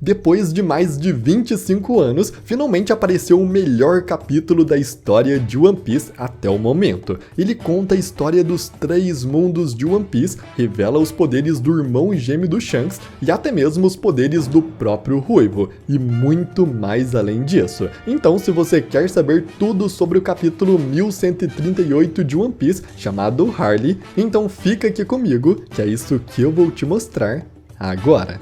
Depois de mais de 25 anos, finalmente apareceu o melhor capítulo da história de One Piece até o momento. Ele conta a história dos 3 mundos de One Piece, revela os poderes do irmão gêmeo do Shanks e até mesmo os poderes do próprio Ruivo, e muito mais além disso. Então, se você quer saber tudo sobre o capítulo 1138 de One Piece, chamado Harley, então fica aqui comigo, que é isso que eu vou te mostrar agora.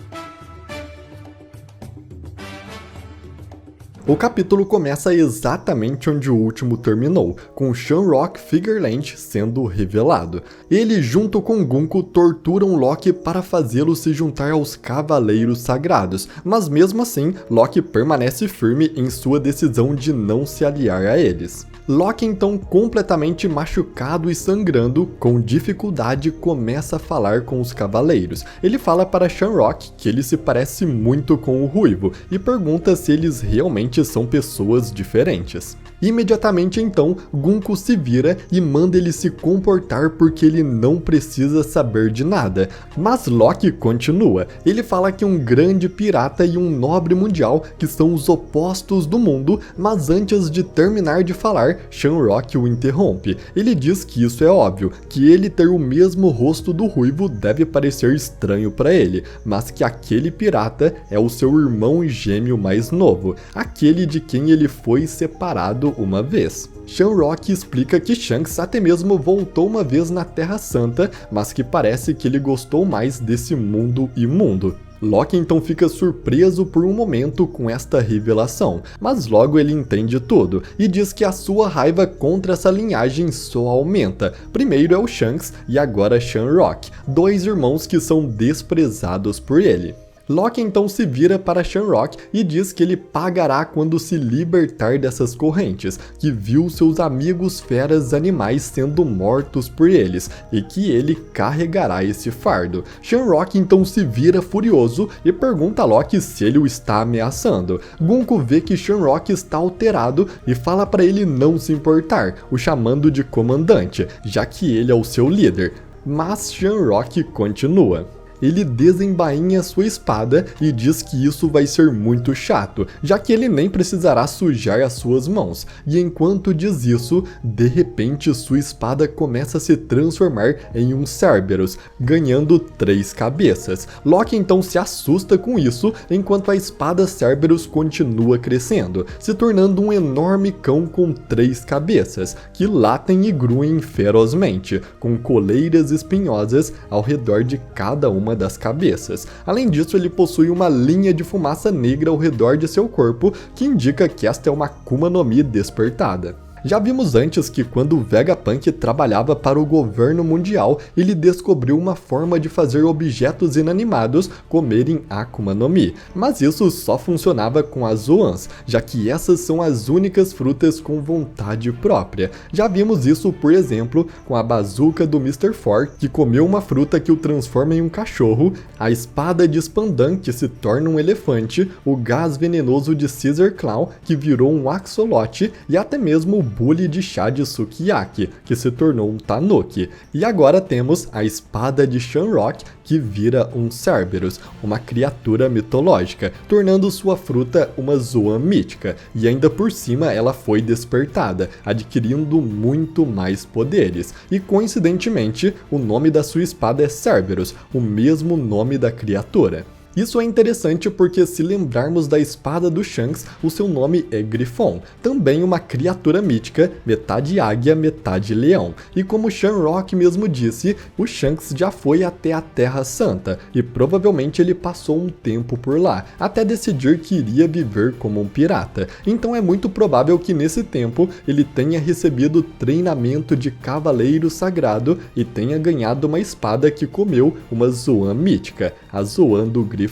O capítulo começa exatamente onde o último terminou, com Shamrock Figureland sendo revelado. Ele, junto com Gunko, torturam Loki para fazê-lo se juntar aos Cavaleiros Sagrados, mas mesmo assim, Loki permanece firme em sua decisão de não se aliar a eles. Loki, então completamente machucado e sangrando, com dificuldade começa a falar com os cavaleiros. Ele fala para Shamrock que ele se parece muito com o Ruivo e pergunta se eles realmente são pessoas diferentes. Imediatamente então, Gunko se vira e manda ele se comportar porque ele não precisa saber de nada. Mas Loki continua. Ele fala que um grande pirata e um nobre mundial que são os opostos do mundo, mas antes de terminar de falar, Shamrock o interrompe. Ele diz que isso é óbvio, que ele ter o mesmo rosto do Ruivo deve parecer estranho para ele, mas que aquele pirata é o seu irmão gêmeo mais novo, aquele de quem ele foi separado uma vez. Shamrock explica que Shanks até mesmo voltou uma vez na Terra Santa, mas que parece que ele gostou mais desse mundo imundo. Loki então fica surpreso por um momento com esta revelação, mas logo ele entende tudo e diz que a sua raiva contra essa linhagem só aumenta. Primeiro é o Shanks e agora Shamrock, 2 irmãos que são desprezados por ele. Loki então se vira para Shamrock e diz que ele pagará quando se libertar dessas correntes, que viu seus amigos feras animais sendo mortos por eles e que ele carregará esse fardo. Shamrock então se vira furioso e pergunta a Loki se ele o está ameaçando. Gunko vê que Shamrock está alterado e fala para ele não se importar, o chamando de comandante, já que ele é o seu líder. Mas Shamrock continua. Ele desembainha sua espada e diz que isso vai ser muito chato, já que ele nem precisará sujar as suas mãos. E enquanto diz isso, de repente sua espada começa a se transformar em um Cerberus, ganhando 3 cabeças. Loki então se assusta com isso, enquanto a espada Cerberus continua crescendo, se tornando um enorme cão com 3 cabeças, que latem e gruem ferozmente, com coleiras espinhosas ao redor de cada uma das cabeças. Além disso, ele possui uma linha de fumaça negra ao redor de seu corpo, que indica que esta é uma Akuma no Mi despertada. Já vimos antes que quando o Vegapunk trabalhava para o governo mundial, ele descobriu uma forma de fazer objetos inanimados comerem Akuma no Mi, mas isso só funcionava com as Zoans, já que essas são as únicas frutas com vontade própria. Já vimos isso, por exemplo, com a bazuca do Mr. Four, que comeu uma fruta que o transforma em um cachorro, a espada de Spandan, que se torna um elefante, o gás venenoso de Caesar Claw, que virou um axolote, e até mesmo o bule de chá de Sukiyaki, que se tornou um Tanuki. E agora temos a espada de Shamrock, que vira um Cerberus, uma criatura mitológica, tornando sua fruta uma Zoan mítica, e ainda por cima ela foi despertada, adquirindo muito mais poderes. E coincidentemente, o nome da sua espada é Cerberus, o mesmo nome da criatura. Isso é interessante porque, se lembrarmos da espada do Shanks, o seu nome é Griffon, também uma criatura mítica, metade águia, metade leão. E como Shamrock mesmo disse, o Shanks já foi até a Terra Santa, e provavelmente ele passou um tempo por lá, até decidir que iria viver como um pirata. Então é muito provável que nesse tempo ele tenha recebido treinamento de cavaleiro sagrado e tenha ganhado uma espada que comeu uma Zoan mítica, a Zoan do Griffon,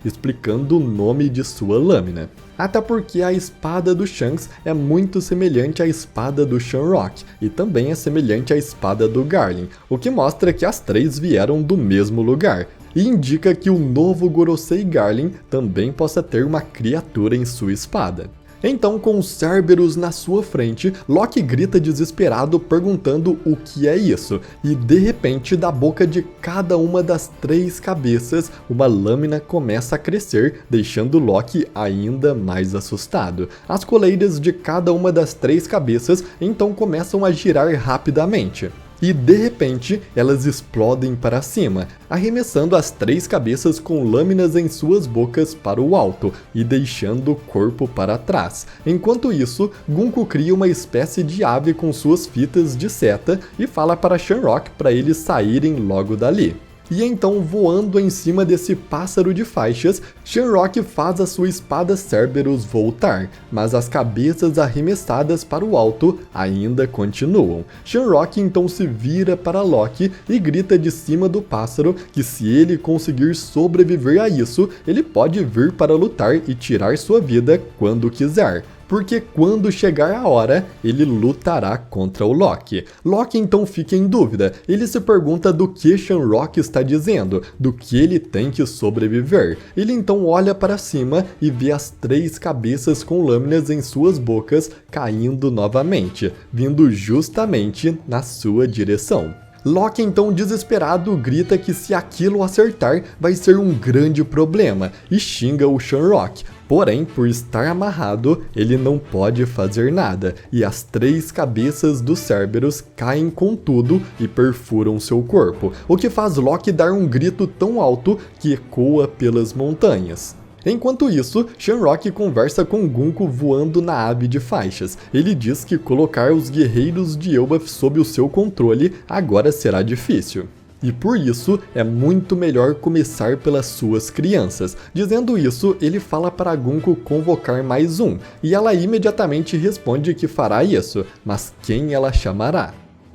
explicando o nome de sua lâmina. Até porque a espada do Shanks é muito semelhante à espada do Shamrock, e também é semelhante à espada do Garlin, o que mostra que as 3 vieram do mesmo lugar, e indica que o novo Gorosei Garlin também possa ter uma criatura em sua espada. Então, com os Cerberus na sua frente, Loki grita desesperado perguntando o que é isso, e de repente, da boca de cada uma das 3 cabeças, uma lâmina começa a crescer, deixando Loki ainda mais assustado. As coleiras de cada uma das 3 cabeças então começam a girar rapidamente. E de repente, elas explodem para cima, arremessando as 3 cabeças com lâminas em suas bocas para o alto e deixando o corpo para trás. Enquanto isso, Gunko cria uma espécie de ave com suas fitas de seta e fala para Shamrock para eles saírem logo dali. E então, voando em cima desse pássaro de faixas, Shamrock faz a sua espada Cerberus voltar, mas as cabeças arremessadas para o alto ainda continuam. Shamrock então se vira para Loki e grita de cima do pássaro que se ele conseguir sobreviver a isso, ele pode vir para lutar e tirar sua vida quando quiser. Porque quando chegar a hora, ele lutará contra o Loki. Loki então fica em dúvida, ele se pergunta do que Shamrock está dizendo, do que ele tem que sobreviver. Ele então olha para cima e vê as 3 cabeças com lâminas em suas bocas caindo novamente, vindo justamente na sua direção. Loki então desesperado grita que se aquilo acertar vai ser um grande problema e xinga o Shamrock. Porém, por estar amarrado, ele não pode fazer nada, e as 3 cabeças dos Cerberus caem com tudo e perfuram seu corpo, o que faz Loki dar um grito tão alto que ecoa pelas montanhas. Enquanto isso, Shamrock conversa com Gunko voando na ave de faixas. Ele diz que colocar os guerreiros de Elbaf sob o seu controle agora será difícil. E por isso, é muito melhor começar pelas suas crianças. Dizendo isso, ele fala para Gunko convocar mais um, e ela imediatamente responde que fará isso, mas quem ela chamará?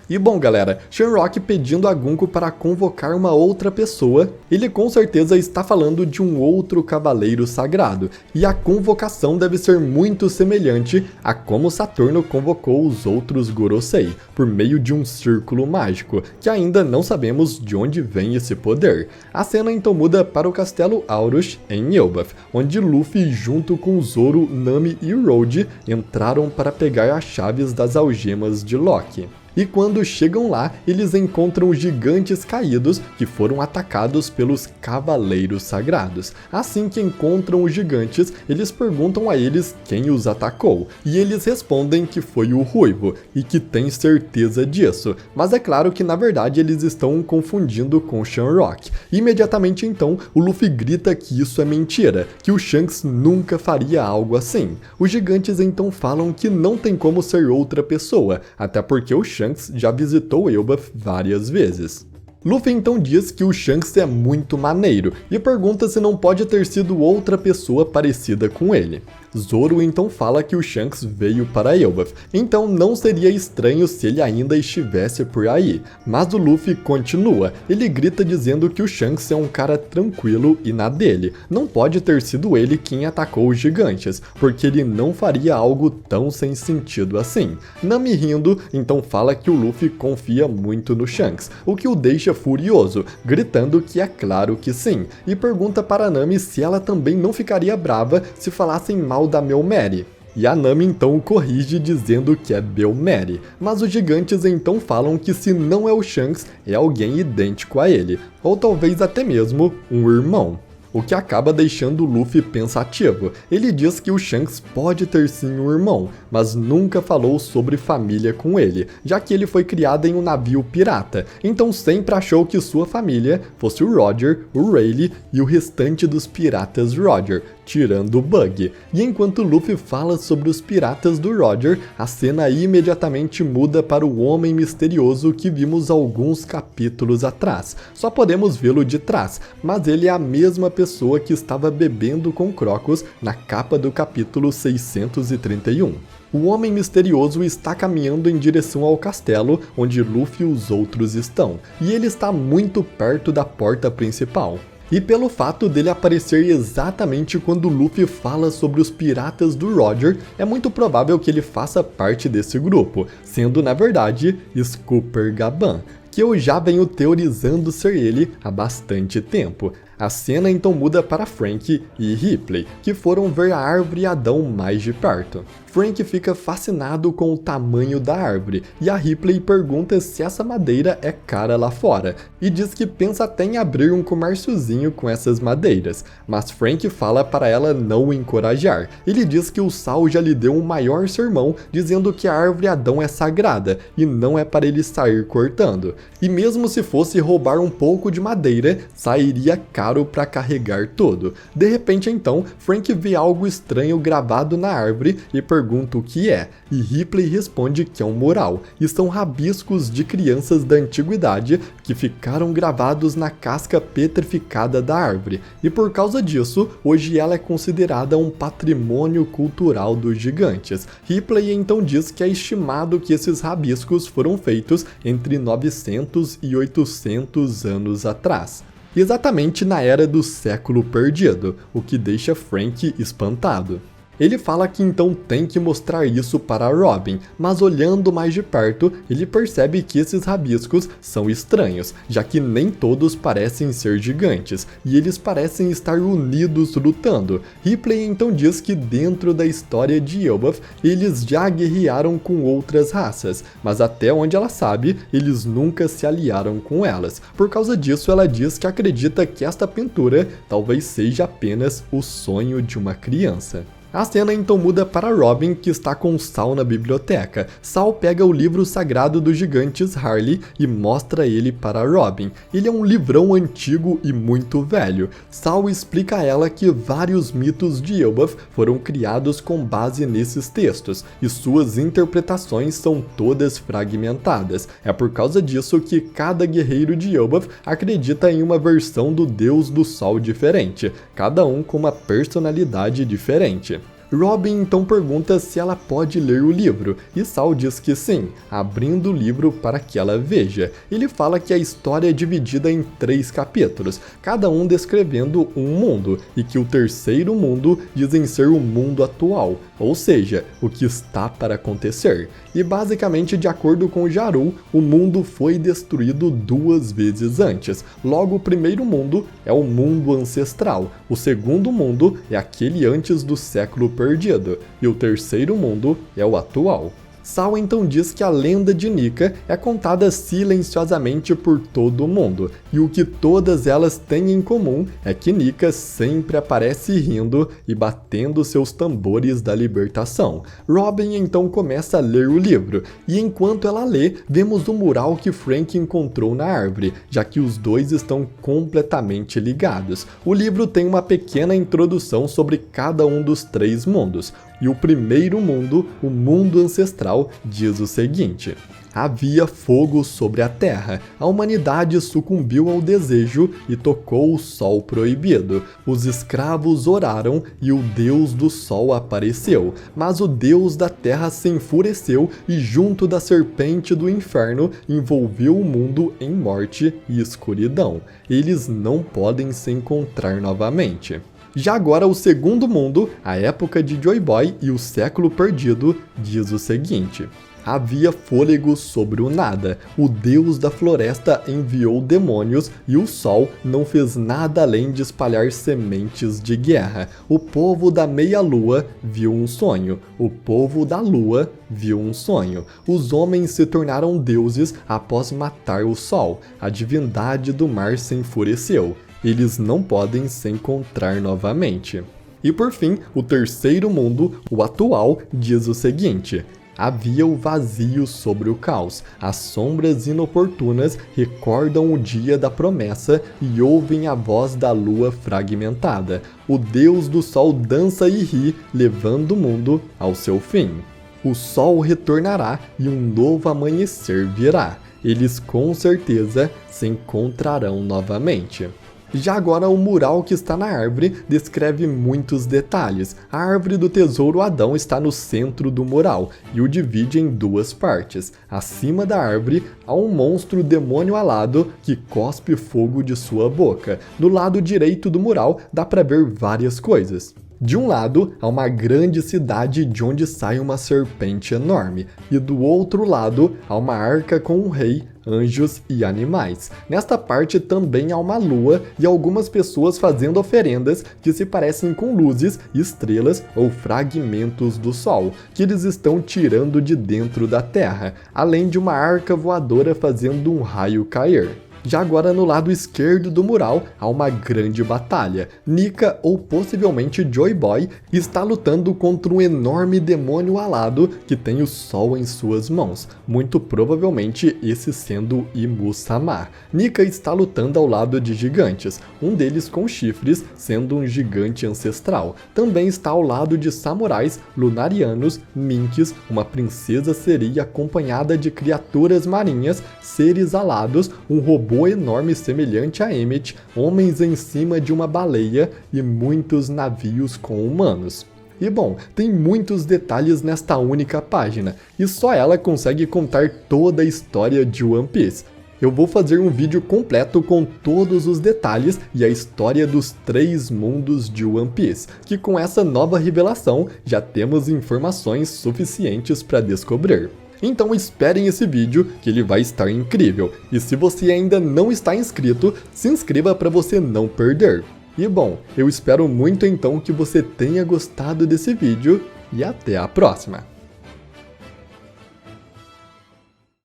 E bom galera, Shamrock pedindo a Gunko para convocar uma outra pessoa, ele com certeza está falando de um outro cavaleiro sagrado, e a convocação deve ser muito semelhante a como Saturno convocou os outros Gorosei, por meio de um círculo mágico, que ainda não sabemos de onde vem esse poder. A cena então muda para o castelo Aurus, em Elbaf, onde Luffy junto com Zoro, Nami e Road entraram para pegar as chaves das algemas de Loki. E quando chegam lá, eles encontram gigantes caídos que foram atacados pelos Cavaleiros Sagrados. Assim que encontram os gigantes, eles perguntam a eles quem os atacou, e eles respondem que foi o Ruivo, e que tem certeza disso, mas é claro que na verdade eles estão confundindo com Shamrock. Imediatamente então, o Luffy grita que isso é mentira, que o Shanks nunca faria algo assim. Os gigantes então falam que não tem como ser outra pessoa, até porque o Shanks já visitou Elbaf várias vezes. Luffy então diz que o Shanks é muito maneiro e pergunta se não pode ter sido outra pessoa parecida com ele. Zoro então fala que o Shanks veio para Elbaf, então não seria estranho se ele ainda estivesse por aí. Mas o Luffy continua, ele grita dizendo que o Shanks é um cara tranquilo e na dele, não pode ter sido ele quem atacou os gigantes, porque ele não faria algo tão sem sentido assim. Nami rindo, então fala que o Luffy confia muito no Shanks, o que o deixa furioso, gritando que é claro que sim, e pergunta para Nami se ela também não ficaria brava se falassem mal da Melmery. E a Nami então o corrige dizendo que é Belmery, mas os gigantes então falam que se não é o Shanks, é alguém idêntico a ele, ou talvez até mesmo um irmão. O que acaba deixando o Luffy pensativo. Ele diz que o Shanks pode ter sim um irmão, mas nunca falou sobre família com ele, já que ele foi criado em um navio pirata, então sempre achou que sua família fosse o Roger, o Rayleigh e o restante dos piratas Roger, tirando o Bug. E enquanto Luffy fala sobre os piratas do Roger, a cena imediatamente muda para o homem misterioso que vimos alguns capítulos atrás. Só podemos vê-lo de trás, mas ele é a mesma pessoa que estava bebendo com Crocus na capa do capítulo 631. O homem misterioso está caminhando em direção ao castelo onde Luffy e os outros estão, e ele está muito perto da porta principal. E pelo fato dele aparecer exatamente quando Luffy fala sobre os piratas do Roger, é muito provável que ele faça parte desse grupo, sendo na verdade Scooper Gaban, que eu já venho teorizando ser ele há bastante tempo. A cena então muda para Frank e Ripley, que foram ver a árvore Adão mais de perto. Frank fica fascinado com o tamanho da árvore e a Ripley pergunta se essa madeira é cara lá fora e diz que pensa até em abrir um comérciozinho com essas madeiras, mas Frank fala para ela não o encorajar. Ele diz que o Sal já lhe deu um maior sermão dizendo que a árvore Adão é sagrada e não é para ele sair cortando. E mesmo se fosse roubar um pouco de madeira, sairia caro para carregar tudo. De repente então, Frank vê algo estranho gravado na árvore e pergunta o que é, e Ripley responde que é um mural, e são rabiscos de crianças da antiguidade que ficaram gravados na casca petrificada da árvore, e por causa disso, hoje ela é considerada um patrimônio cultural dos gigantes. Ripley então diz que é estimado que esses rabiscos foram feitos entre 900 e 800 anos atrás, exatamente na era do século perdido, o que deixa Frank espantado. Ele fala que então tem que mostrar isso para Robin, mas olhando mais de perto, ele percebe que esses rabiscos são estranhos, já que nem todos parecem ser gigantes, e eles parecem estar unidos lutando. Ripley então diz que dentro da história de Elbaf, eles já guerrearam com outras raças, mas até onde ela sabe, eles nunca se aliaram com elas. Por causa disso, ela diz que acredita que esta pintura talvez seja apenas o sonho de uma criança. A cena então muda para Robin, que está com Sal na biblioteca. Sal pega o livro sagrado dos gigantes Harley e mostra ele para Robin. Ele é um livrão antigo e muito velho. Sal explica a ela que vários mitos de Elbaf foram criados com base nesses textos, e suas interpretações são todas fragmentadas. É por causa disso que cada guerreiro de Elbaf acredita em uma versão do Deus do Sol diferente, cada um com uma personalidade diferente. Robin então pergunta se ela pode ler o livro, e Sal diz que sim, abrindo o livro para que ela veja. Ele fala que a história é dividida em 3 capítulos, cada um descrevendo um mundo, e que o terceiro mundo dizem ser o mundo atual, ou seja, o que está para acontecer. E basicamente, de acordo com Jarul, o mundo foi destruído 2 vezes antes. Logo, o primeiro mundo é o mundo ancestral, o segundo mundo é aquele antes do século perdido, e o terceiro mundo é o atual. Sal então diz que a lenda de Nika é contada silenciosamente por todo o mundo, e o que todas elas têm em comum é que Nika sempre aparece rindo e batendo seus tambores da libertação. Robin então começa a ler o livro, e enquanto ela lê, vemos o mural que Frank encontrou na árvore, já que os dois estão completamente ligados. O livro tem uma pequena introdução sobre cada um dos 3 mundos, e o primeiro mundo, o mundo ancestral, diz o seguinte: havia fogo sobre a terra, a humanidade sucumbiu ao desejo e tocou o sol proibido. Os escravos oraram e o Deus do sol apareceu, mas o Deus da terra se enfureceu e junto da serpente do inferno envolveu o mundo em morte e escuridão. Eles não podem se encontrar novamente. Já agora o segundo mundo, a época de Joy Boy e o século perdido, diz o seguinte: havia fôlego sobre o nada, o deus da floresta enviou demônios e o sol não fez nada além de espalhar sementes de guerra. O povo da meia-lua viu um sonho, o povo da lua viu um sonho. Os homens se tornaram deuses após matar o sol, a divindade do mar se enfureceu. Eles não podem se encontrar novamente. E por fim, o terceiro mundo, o atual, diz o seguinte: havia o vazio sobre o caos, as sombras inoportunas recordam o dia da promessa e ouvem a voz da lua fragmentada. O deus do sol dança e ri, levando o mundo ao seu fim. O sol retornará e um novo amanhecer virá. Eles com certeza se encontrarão novamente. Já agora, o mural que está na árvore descreve muitos detalhes. A árvore do tesouro Adão está no centro do mural e o divide em 2 partes. Acima da árvore há um monstro demônio alado que cospe fogo de sua boca. Do lado direito do mural dá para ver várias coisas. De um lado, há uma grande cidade de onde sai uma serpente enorme, e do outro lado, há uma arca com um rei anjos e animais. Nesta parte também há uma lua e algumas pessoas fazendo oferendas que se parecem com luzes, estrelas ou fragmentos do sol, que eles estão tirando de dentro da Terra, além de uma arca voadora fazendo um raio cair. Já agora no lado esquerdo do mural há uma grande batalha. Nika, ou possivelmente Joy Boy, está lutando contra um enorme demônio alado que tem o sol em suas mãos, muito provavelmente esse sendo Imu-sama. Nika está lutando ao lado de gigantes, um deles com chifres, sendo um gigante ancestral. Também está ao lado de samurais, lunarianos, minks, uma princesa sereia acompanhada de criaturas marinhas, seres alados, um robô enorme semelhante a Emmet, homens em cima de uma baleia e muitos navios com humanos. E bom, tem muitos detalhes nesta única página, e só ela consegue contar toda a história de One Piece. Eu vou fazer um vídeo completo com todos os detalhes e a história dos 3 mundos de One Piece, que com essa nova revelação já temos informações suficientes para descobrir. Então esperem esse vídeo que ele vai estar incrível, e se você ainda não está inscrito, se inscreva para você não perder. E bom, eu espero muito então que você tenha gostado desse vídeo e até a próxima!